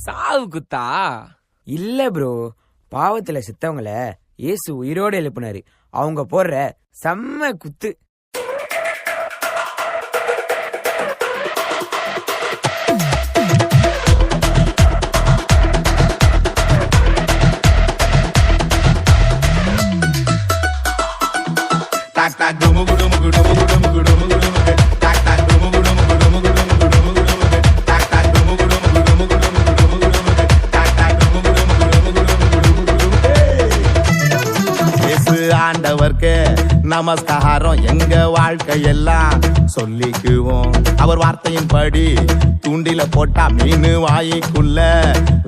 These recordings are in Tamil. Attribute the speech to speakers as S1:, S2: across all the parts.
S1: சாவு குத்தா
S2: இல்ல ப்ரோ, பாவத்துல செத்தவங்கள இயேசு உயிரோடு எழுப்பினாரு. அவங்க போடுற செம்ம குத்து.
S3: ஆண்டவர்க்கு நமஸ்காரம் எங்க வாழ்க்கையெல்லாம் சொல்லிக்குவோம். அவர் வார்த்தையின் படி தூண்டில போட்டா மீன் வாய்க்குள்ள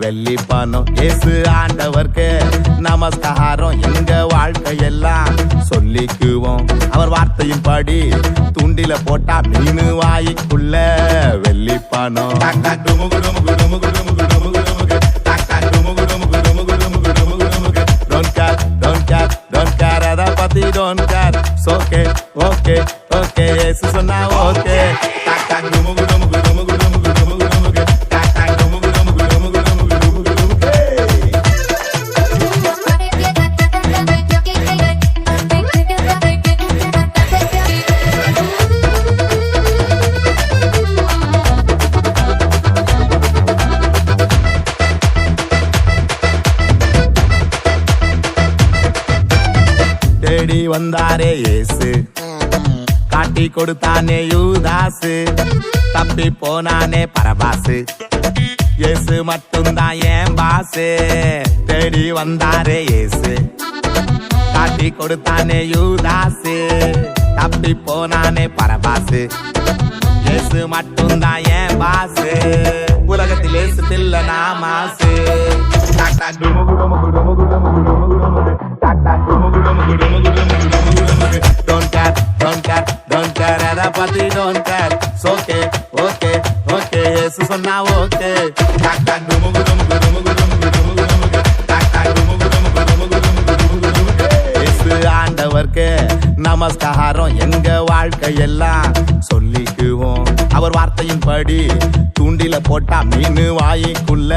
S3: வெள்ளி பணம். இயேசு ஆண்டவர்க்கு நமஸ்காரம் எங்க வாழ்க்கையெல்லாம் சொல்லிக்குவோம். அவர் வார்த்தையின் படி தூண்டில போட்டா மீன் வாய்க்குள்ள வெள்ளி பணம். Don't care, it's okay, okay, okay, yes, so now okay. தேடி வந்தாரே இயேசு, காட்டி கொடுத்தானே யூதாசு, தப்பி போனானே பரபாசு, இயேசு மட்டும்தான் ஏன் பாசு. தேடி வந்தாரே இயேசு, காட்டி கொடுத்தானே யூதாசு, தப்பி போனானே பரபாசு, இயேசு மட்டும்தான் ஏன் பாசு. உலகத்தில் இயேசு தில்ல நாமாசு. Don't care, don't care, don't care, எதை பத்தி don't care. It's okay, okay, okay, இயேசு சொன்னா okay. இயேசு ஆண்டவர்க்கு நமஸ்காரம் எங்க வாழ்க்கையெல்லாம் சொல்லிக்குவோம். அவர் வார்த்தையின் படி தூண்டில போட்டா மீன் வாய்க்குள்ள